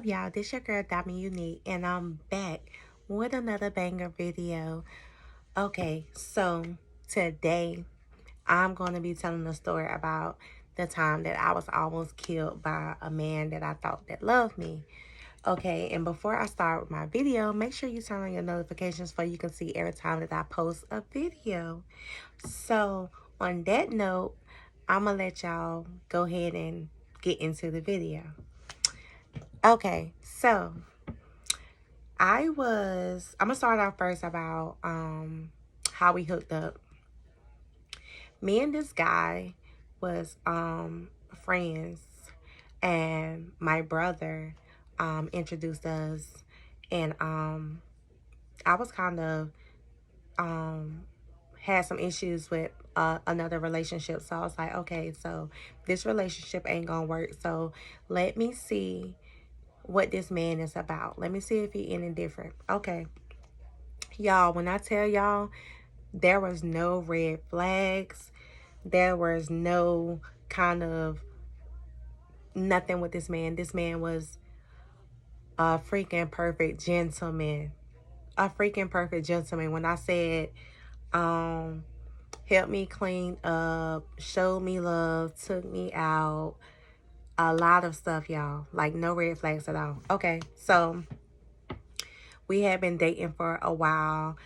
y'all? This your girl Dami Unique, and I'm back with another banger video. Okay, so today I'm going to be telling a story about the time that I was almost killed by a man that I thought that loved me. Okay, and before I start with my video, make sure you turn on your notifications so you can see every time that I post a video. So on that note, I'm gonna let y'all go ahead and get into the video. Okay, so I'm gonna start out first about how we hooked up. Me and this guy was friends, and my brother introduced us, and I was kind of had some issues with another relationship. So I was like, okay, so this relationship ain't gonna work. So let me see what this man is about. Let me see if he any different. Okay. Y'all, when I tell y'all, there was no red flags. There was no kind of nothing with this man. This man was a freaking perfect gentleman. A freaking perfect gentleman. When I said, helped me clean up, showed me love, took me out, a lot of stuff, y'all. Like, no red flags at all. Okay, so we had been dating for a while.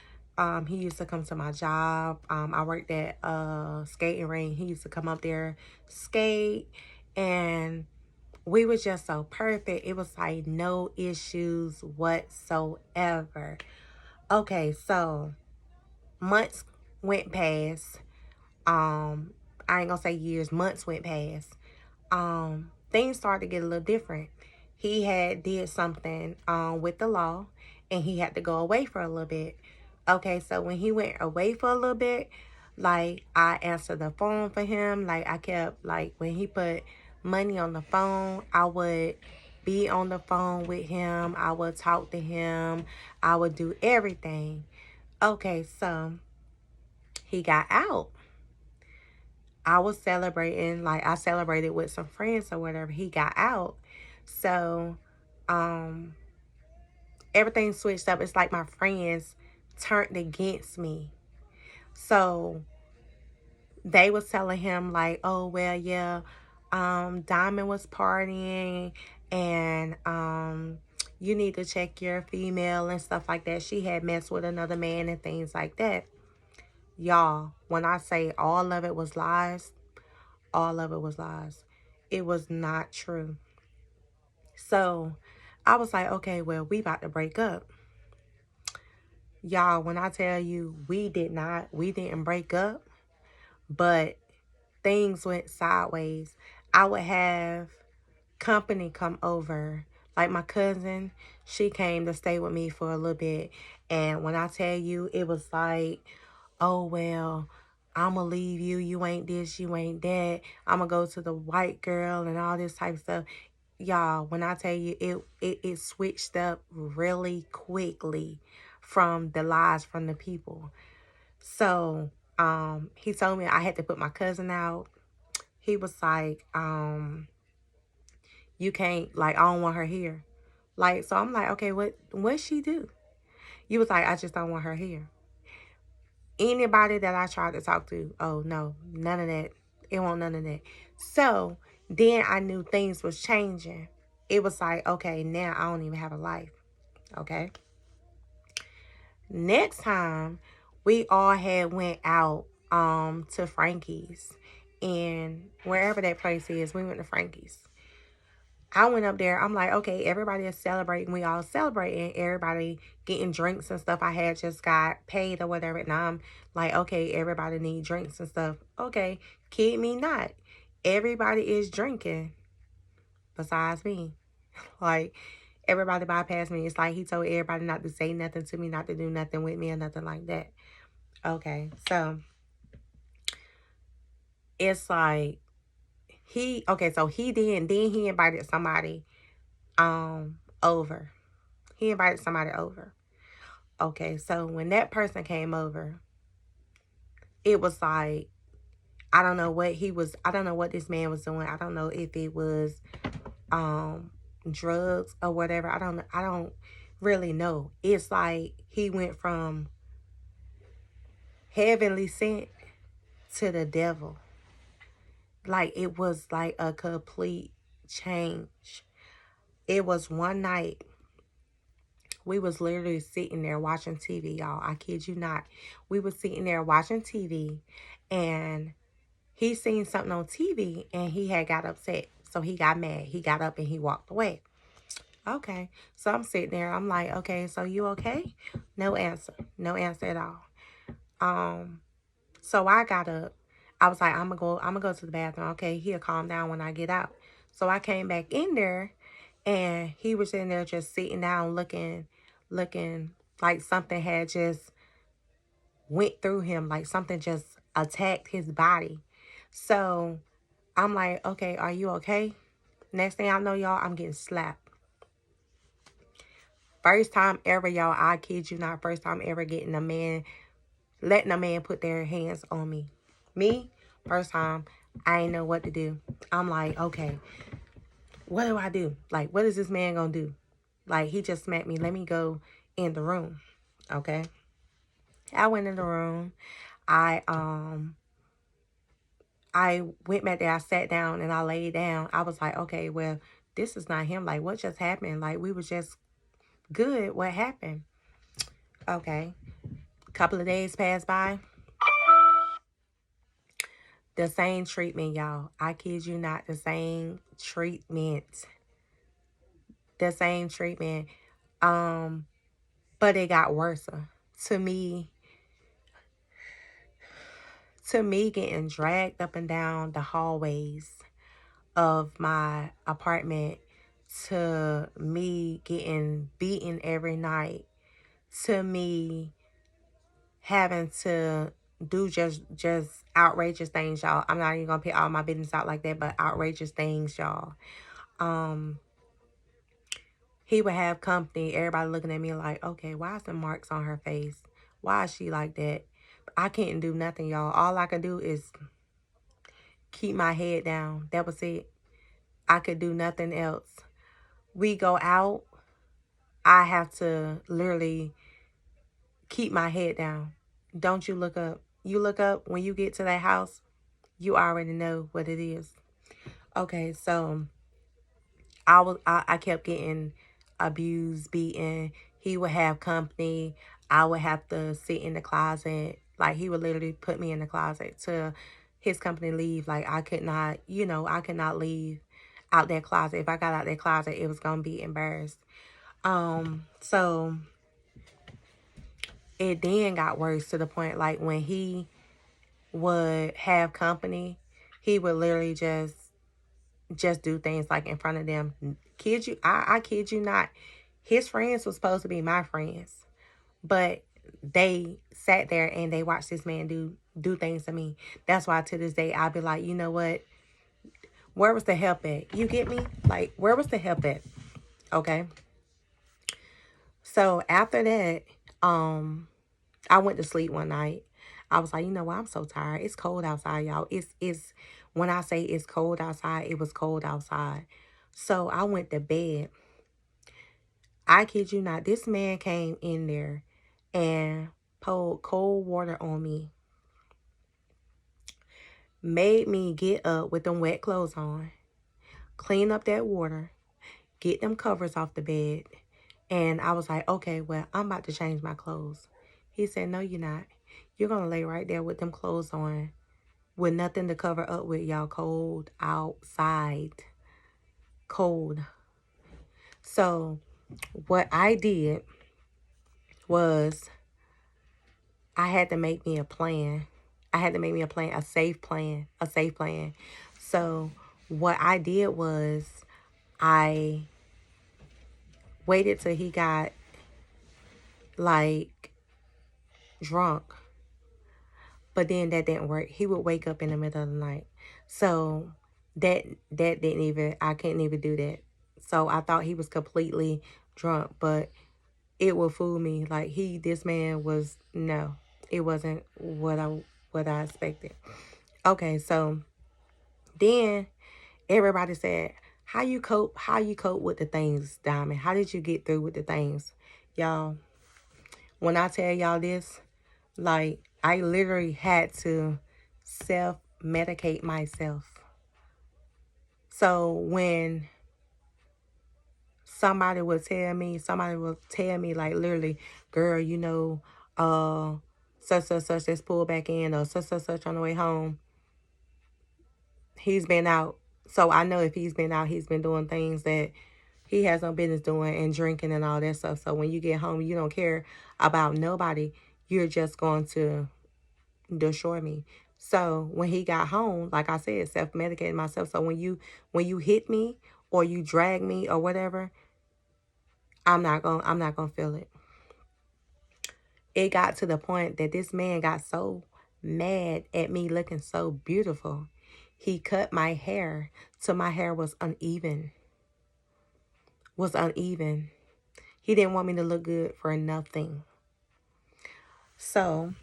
He used to come to my job. I worked at a skating rink. He used to come up there, skate, and we were just so perfect. It was like no issues whatsoever. Okay, so months went past. I ain't gonna say years, months went past. Things started to get a little different. He had did something with the law, and he had to go away for a little bit. Okay, so when he went away for a little bit, like, I answered the phone for him. Like, I kept, like, when he put money on the phone, I would be on the phone with him. I would talk to him. I would do everything. Okay, so he got out. I was celebrating, like, I celebrated with some friends or whatever. He got out. So, everything switched up. It's like my friends turned against me. So, they was telling him, like, oh, well, yeah, Diamond was partying, and, you need to check your female and stuff like that. She had messed with another man and things like that. Y'all, when I say all of it was lies, all of it was lies. It was not true. So I was like, okay, well, we about to break up. Y'all, when I tell you we didn't break up, but things went sideways. I would have company come over. Like, my cousin, she came to stay with me for a little bit. And when I tell you, it was like, oh, well, I'm going to leave you. You ain't this, you ain't that. I'm going to go to the white girl and all this type of stuff. Y'all, when I tell you, it switched up really quickly from the lies from the people. So, he told me I had to put my cousin out. He was like, you can't, like, I don't want her here. Like, so I'm like, okay, what she do? You was like, I just don't want her here. Anybody that I tried to talk to, oh, no, none of that. It won't none of that. So then I knew things was changing. It was like, okay, now I don't even have a life. Okay. Next time, we all had went out to Frankie's. And wherever that place is, we went to Frankie's. I went up there. I'm like, okay, everybody is celebrating. We all celebrating. Everybody getting drinks and stuff. I had just got paid or whatever. And I'm like, okay, everybody need drinks and stuff. Okay, kid me not. Everybody is drinking besides me. Like, everybody bypassed me. It's like he told everybody not to say nothing to me, not to do nothing with me or nothing like that. Okay, so it's like so then he invited somebody over. He invited somebody over. Okay, so when that person came over, it was like, I don't know what this man was doing. I don't know if it was drugs or whatever. I don't really know. It's like he went from heavenly sent to the devil. Like it was like a complete change. It was one night we was literally sitting there watching TV, y'all. I kid you not. We was sitting there watching TV, and he seen something on TV and he had got upset. So he got mad. He got up and he walked away. Okay. So I'm sitting there. I'm like, okay, so you okay? No answer. No answer at all. So I got up. I was like, I'm gonna go to the bathroom. Okay, he'll calm down when I get out. So I came back in there and he was in there just sitting down looking like something had just went through him, like something just attacked his body. So I'm like, okay, are you okay? Next thing I know, y'all, I'm getting slapped. First time ever, y'all, I kid you not, first time ever letting a man put their hands on me. Me, first time, I ain't know what to do. I'm like, okay, what do I do? Like, what is this man gonna do? Like, he just smacked me. Let me go in the room. Okay. I went in the room. I went back there. I sat down and I laid down. I was like, okay, well, this is not him. Like, what just happened? Like, we were just good. What happened? Okay. A couple of days passed by. The same treatment, y'all. I kid you not. The same treatment. The same treatment. But it got worse. To me, getting dragged up and down the hallways of my apartment, to me getting beaten every night, to me having to do just outrageous things, y'all. I'm not even gonna put all my business out like that, but outrageous things, y'all. He would have company, everybody looking at me like, okay, why is the marks on her face? Why is she like that? I can't do nothing, y'all. All I can do is keep my head down. That was it. I could do nothing else. We go out, I have to literally keep my head down. Don't you look up. You look up when you get to that house, you already know what it is. Okay, so I kept getting abused, beaten. He would have company. I would have to sit in the closet. Like, he would literally put me in the closet till his company leave. Like, I could not, I could not leave out that closet. If I got out that closet, it was going to be embarrassed. So it then got worse to the point, like, when he would have company, he would literally just do things like in front of them. I kid you not. His friends were supposed to be my friends, but they sat there and they watched this man do things to me. That's why to this day I'll be like, you know what? Where was the help at? You get me? Like, where was the help at? Okay. So after that, I went to sleep one night. I was like, you know what? I'm so tired. It's cold outside, y'all. It's when I say it's cold outside, it was cold outside. So I went to bed. I kid you not. This man came in there and poured cold water on me. Made me get up with them wet clothes on. Clean up that water. Get them covers off the bed. And I was like, okay, well, I'm about to change my clothes. He said, no, you're not. You're going to lay right there with them clothes on with nothing to cover up with, y'all. Cold outside. Cold. So what I did was I had to make me a plan. I had to make me a plan, a safe plan. So what I did was I waited till he got like drunk. But then that didn't work. He would wake up in the middle of the night. So that didn't even, I couldn't even do that. So I thought he was completely drunk, but it would fool me. Like, this man was, no, it wasn't what I expected. Okay, so then everybody said, How you cope with the things, Diamond? How did you get through with the things? Y'all, when I tell y'all this, like, I literally had to self-medicate myself. So when somebody will tell me like literally, girl, you know, such such such just pull back in, or such such such on the way home. He's been out. So I know if he's been out, he's been doing things that he has no business doing, and drinking and all that stuff. So when you get home, you don't care about nobody. You're just going to destroy me. So when he got home, like I said, self-medicating myself. So when you hit me or you drag me or whatever, I'm not gonna feel it. It got to the point that this man got so mad at me looking so beautiful. He cut my hair till my hair was uneven. He didn't want me to look good for nothing. So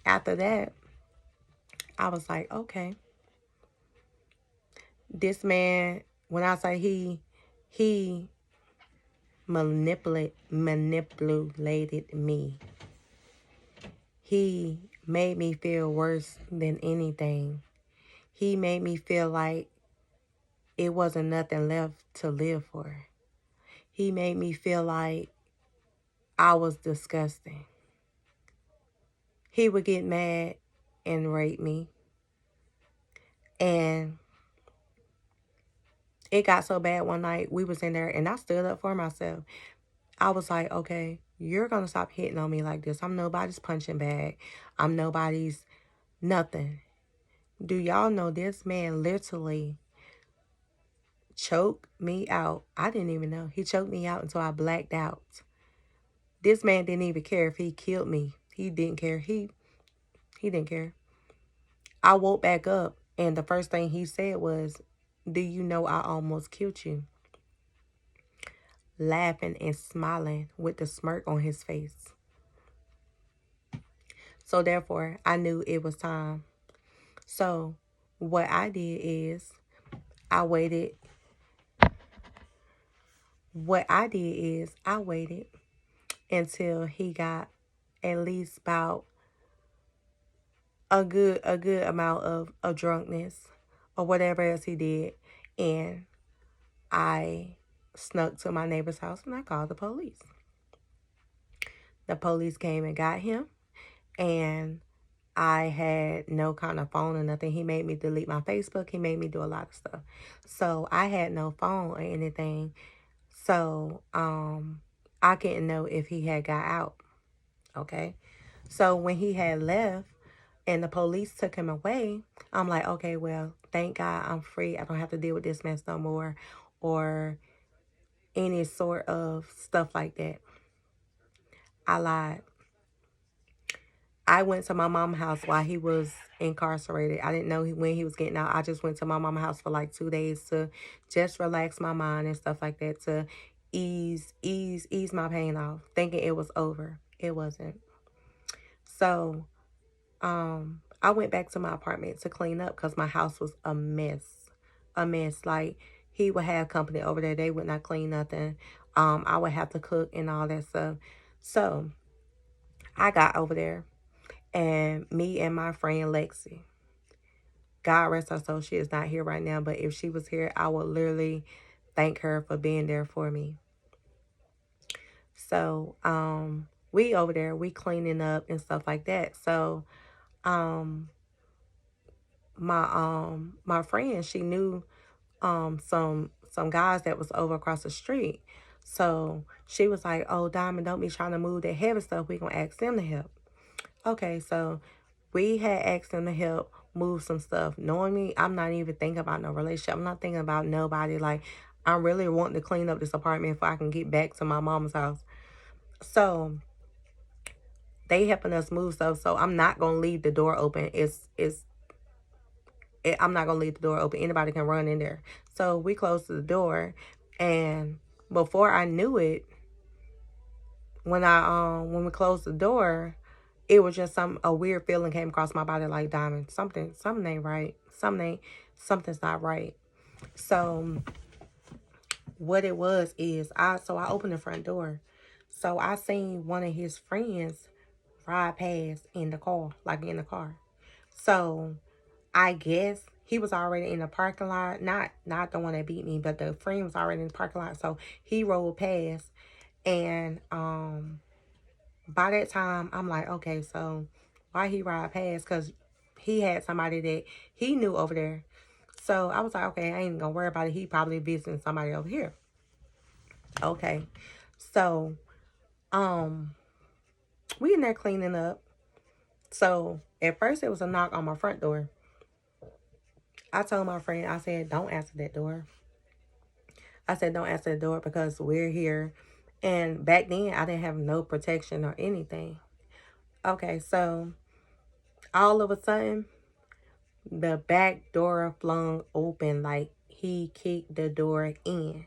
after that, I was like, okay. This man, when I say he manipulated me. He made me feel worse than anything. He made me feel like it wasn't nothing left to live for. He made me feel like I was disgusting. He would get mad and rape me. And it got so bad one night, we was in there and I stood up for myself. I was like, okay, you're going to stop hitting on me like this. I'm nobody's punching bag. I'm nobody's nothing. Do y'all know this man literally choked me out? I didn't even know. He choked me out until I blacked out. This man didn't even care if he killed me. He didn't care. He didn't care. I woke back up and the first thing he said was, do you know I almost killed you? Laughing and smiling with the smirk on his face. So therefore, I knew it was time. So what I did is I waited. I waited until he got at least about a good amount of drunkenness or whatever else he did. And I snuck to my neighbor's house and I called the police. The police came and got him, and I had no kind of phone or nothing. He made me delete my Facebook. He made me do a lot of stuff. So I had no phone or anything. So I couldn't know if he had got out. Okay. So when he had left and the police took him away, I'm like, okay, well, thank God I'm free. I don't have to deal with this mess no more, or any sort of stuff like that. I lied. I went to my mom's house while he was incarcerated. I didn't know when he was getting out. I just went to my mom's house for like 2 days to just relax my mind and stuff like that, to ease my pain off, thinking it was over. It wasn't. So I went back to my apartment to clean up because my house was a mess. A mess. Like, he would have company over there. They would not clean nothing. I would have to cook and all that stuff. So I got over there, and me and my friend Lexi, God rest her soul, she is not here right now, but if she was here, I would literally thank her for being there for me. So we over there, we cleaning up and stuff like that. So my friend, she knew some guys that was over across the street. So she was like, oh, Diamond, don't be trying to move that heavy stuff. We gonna ask them to help. Okay, so we had asked them to help move some stuff. Knowing me, I'm not even thinking about no relationship. I'm not thinking about nobody. Like, I really want to clean up this apartment if I can get back to my mom's house. So they helping us move stuff. So I'm not gonna leave the door open. I'm not gonna leave the door open. Anybody can run in there. So we closed the door, and before I knew it, when we closed the door, it was just a weird feeling came across my body, like, Diamond, something ain't right. Something's not right. So what it was is, so I opened the front door. So I seen one of his friends ride past in the car, like in the car. So I guess he was already in the parking lot. Not the one that beat me, but the friend was already in the parking lot. So he rolled past, and by that time I'm like, okay, so why he ride past? Because he had somebody that he knew over there. So I was like, okay, I ain't gonna worry about it. He probably visiting somebody over here. Okay. So we in there cleaning up. So at first it was a knock on my front door. I told my friend, I said, don't answer that door. I said, don't answer the door because we're here. And back then, I didn't have no protection or anything. Okay, so all of a sudden, the back door flung open like he kicked the door in.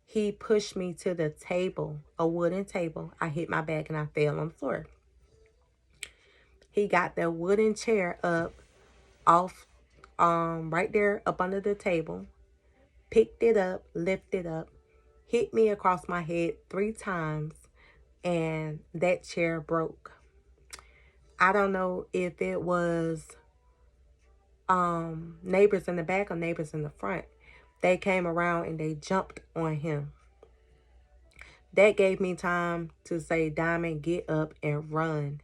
He pushed me to the table, a wooden table. I hit my back and I fell on the floor. He got the wooden chair up off, right there up under the table, picked it up, lifted up, hit me across my head 3 times, and that chair broke. I don't know if it was neighbors in the back or neighbors in the front. They came around and they jumped on him. That gave me time to say, Diamond, get up and run.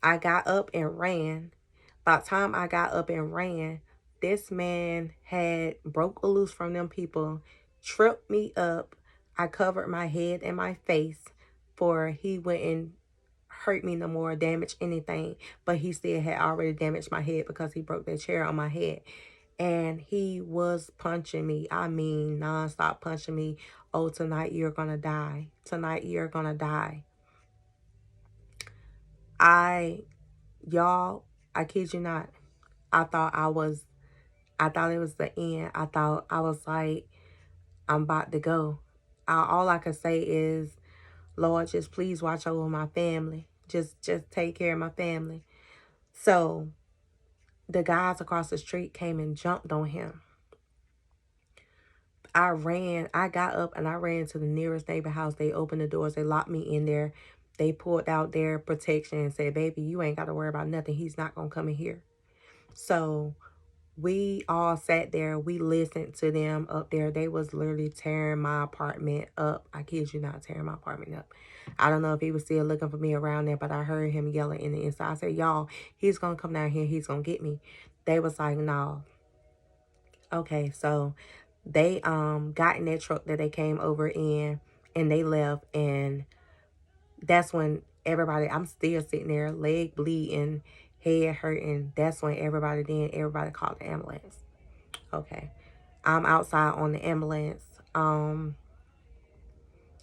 I got up and ran. By the time I got up and ran, this man had broke loose from them people, tripped me up. I covered my head and my face for he wouldn't hurt me no more, damage anything. But he still had already damaged my head because he broke that chair on my head. And he was punching me. I mean, nonstop punching me. Oh, tonight you're gonna die. Tonight you're gonna die. Y'all, I kid you not. I thought it was the end. I thought I was like, I'm about to go. All I could say is, Lord, just please watch over my family. Just take care of my family. So the guys across the street came and jumped on him. I got up and I ran to the nearest neighbor house. They opened the doors. They locked me in there. They pulled out their protection and said, baby, you ain't got to worry about nothing. He's not going to come in here. So we all sat there. We listened to them up there. They was literally tearing my apartment up. I kid you not, tearing my apartment up. I don't know if he was still looking for me around there, but I heard him yelling in the inside. I said, y'all, he's going to come down here. He's going to get me. They was like, no. Okay, so they got in that truck that they came over in and they left. And that's when everybody, I'm still sitting there, leg bleeding, head hurting. That's when everybody called the ambulance. Okay. I'm outside on the ambulance. I'm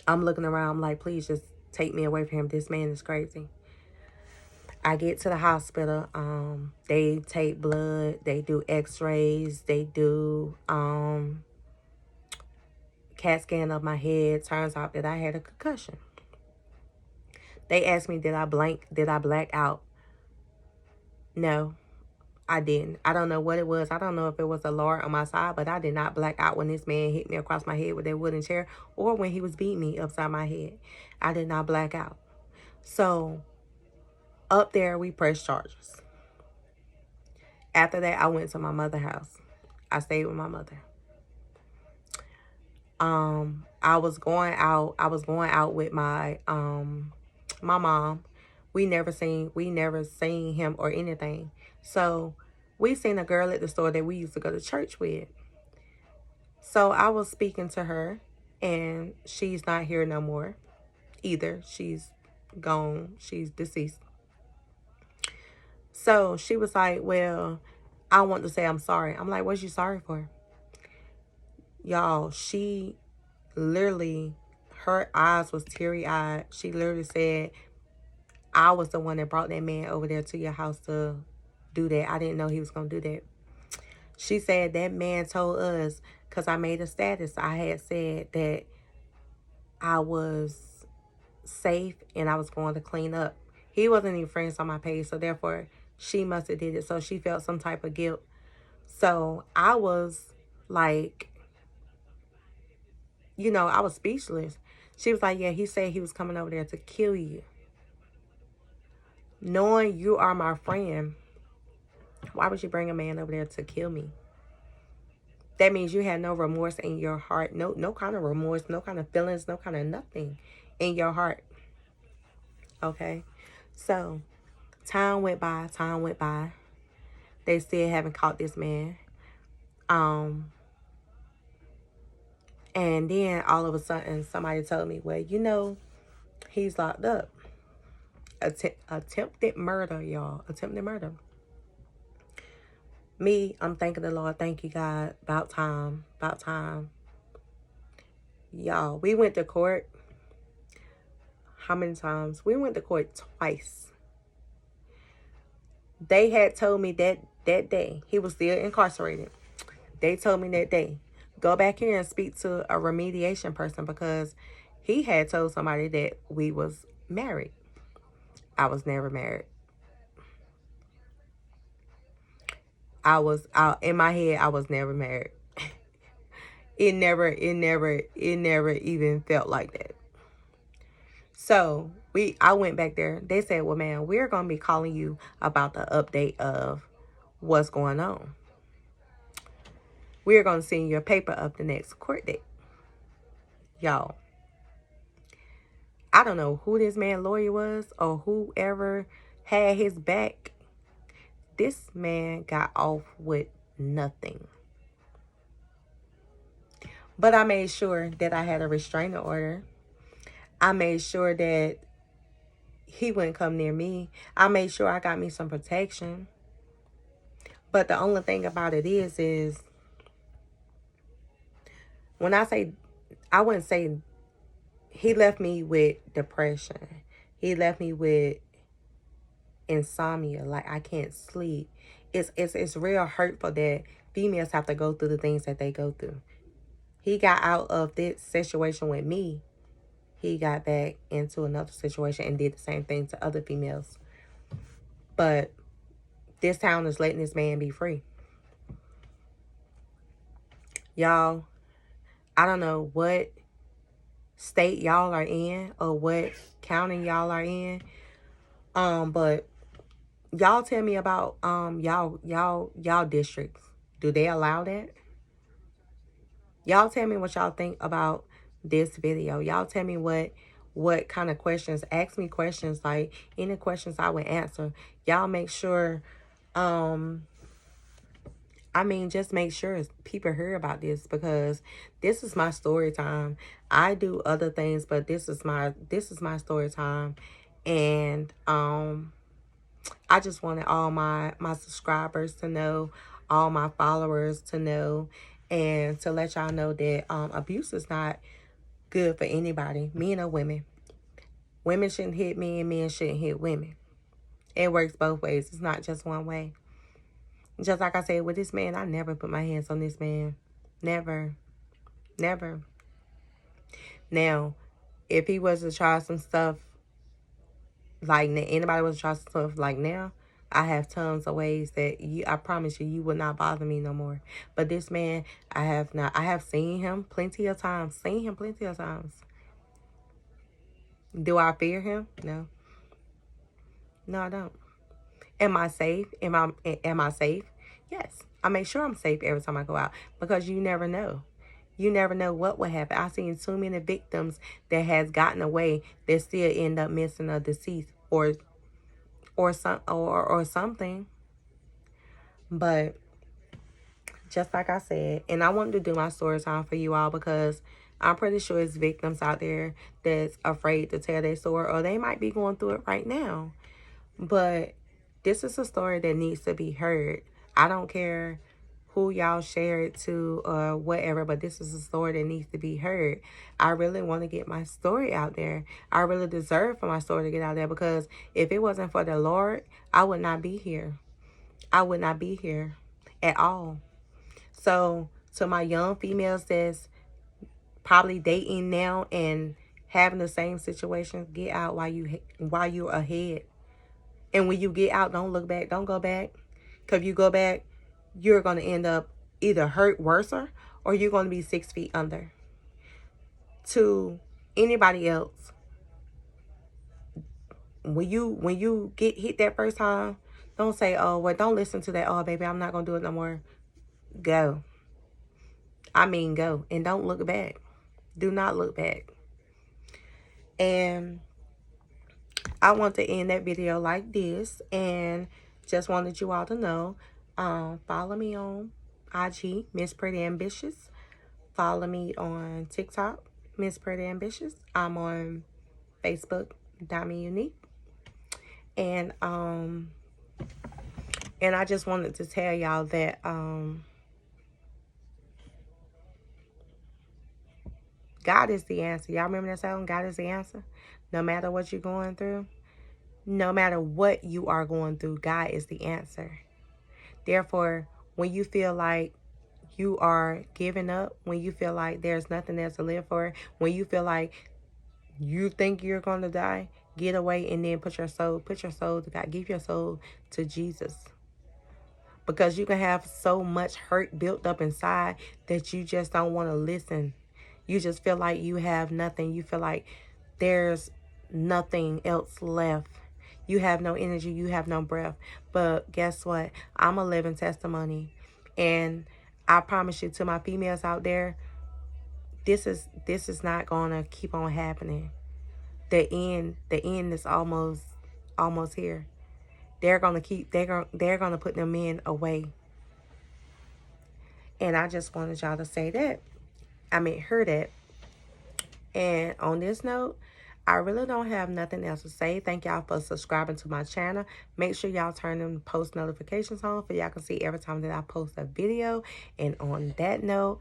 looking around. I'm like, please just take me away from him. This man is crazy. I get to the hospital. They take blood. They do x-rays. They do CAT scan of my head. Turns out that I had a concussion. They asked me, did I black out? No, I didn't. I don't know what it was. I don't know if it was a Lord on my side, but I did not black out when this man hit me across my head with that wooden chair or when he was beating me upside my head. I did not black out. So up there, we pressed charges. After that, I went to my mother's house. I stayed with my mother. I was going out with my my mom. We never seen him or anything. So we seen a girl at the store that we used to go to church with. So I was speaking to her, and she's not here no more either. She's gone. She's deceased. So she was like, well, I want to say I'm sorry. I'm like, what's you sorry for? Y'all, she literally, her eyes was teary-eyed. She literally said, I was the one that brought that man over there to your house to do that. I didn't know he was going to do that. She said that man told us, because I made a status, I had said that I was safe and I was going to clean up. He wasn't even friends on my page, so therefore she must have did it. So she felt some type of guilt. So I was like, you know, I was speechless. She was like, yeah, he said he was coming over there to kill you. Knowing you are my friend, why would you bring a man over there to kill me? That means you had no remorse in your heart. No kind of remorse, no kind of feelings, no kind of nothing in your heart. Okay? So, time went by, time went by. They still haven't caught this man. And then all of a sudden, somebody told me, well, you know, he's locked up. Attempted murder, y'all. Attempted murder. Me, I'm thanking the Lord. Thank you, God. About time. About time. Y'all, we went to court. How many times? We went to court twice. They had told me that day, he was still incarcerated. They told me that day, go back here and speak to a remediation person, because he had told somebody that we was married. I was never married. In my head, I was never married. It never even felt like that. So I went back there. They said, well, man, we're going to be calling you about the update of what's going on. We're going to send you a paper of the next court date. Y'all, I don't know who this man lawyer was or whoever had his back. This man got off with nothing. But I made sure that I had a restraining order. I made sure that he wouldn't come near me. I made sure I got me some protection. But the only thing about it is when I wouldn't say he left me with depression. He left me with insomnia, like I can't sleep. It's real hurtful that females have to go through the things that they go through. He got out of this situation with me. He got back into another situation and did the same thing to other females. But this town is letting this man be free. Y'all, I don't know what state y'all are in or what county y'all are in. But y'all tell me about y'all districts. Do they allow that? Y'all tell me what y'all think about this video. Y'all tell me what kind of questions. Ask me questions, like any questions I would answer. Y'all make sure just make sure people hear about this, because this is my story time. I do other things, but this is my story time. And I just wanted all my subscribers to know, all my followers to know, and to let y'all know that abuse is not good for anybody, men or women. Women shouldn't hit men, men shouldn't hit women. It works both ways. It's not just one way. Just like I said with this man, I never put my hands on this man. Never. Never. Now, if he was to try some stuff, like anybody was to try some stuff like now, I have tons of ways that I promise you would not bother me no more. But this man, I have not. I have seen him plenty of times. Do I fear him? No. No, I don't. Am I safe? Am I safe? Yes. I make sure I'm safe every time I go out, because you never know. You never know what will happen. I've seen too many victims that has gotten away that still end up missing or deceased or something. But just like I said, and I wanted to do my story time for you all, because I'm pretty sure it's victims out there that's afraid to tell their story, or they might be going through it right now. But this is a story that needs to be heard. I don't care who y'all share it to or whatever, but this is a story that needs to be heard. I really want to get my story out there. I really deserve for my story to get out there, because if it wasn't for the Lord, I would not be here. I would not be here at all. So to my young females that's probably dating now and having the same situation, get out while you're ahead. And when you get out, don't look back. Don't go back. Because if you go back, you're going to end up either hurt worse, or you're going to be 6 feet under. to anybody else. When you get hit that first time, don't say, oh, well, don't listen to that. Oh, baby, I'm not going to do it no more. Go. I mean, go. And don't look back. Do not look back. And I want to end that video like this. And just wanted you all to know, follow me on IG, Miss Pretty Ambitious. Follow me on TikTok, Miss Pretty Ambitious. I'm on Facebook, Diamond Unique. And I just wanted to tell y'all that God is the answer. Y'all remember that song, God is the answer? No matter what you're going through, no matter what you are going through, God is the answer. Therefore, when you feel like you are giving up, when you feel like there's nothing else to live for, when you feel like you think you're going to die, get away and then put your soul to God. Give your soul to Jesus. Because you can have so much hurt built up inside that you just don't want to listen. You just feel like you have nothing. You feel like there's nothing else left. You have no energy. You have no breath. But guess what? I'm a living testimony. And I promise you, to my females out there, this is not going to keep on happening. The end is almost here. They're going to put them men away. And I just wanted y'all to say that. Hear that. And on this note, I really don't have nothing else to say. Thank y'all for subscribing to my channel. Make sure y'all turn them post notifications on so y'all can see every time that I post a video. And on that note,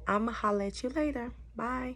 I'ma holla at you later. Bye.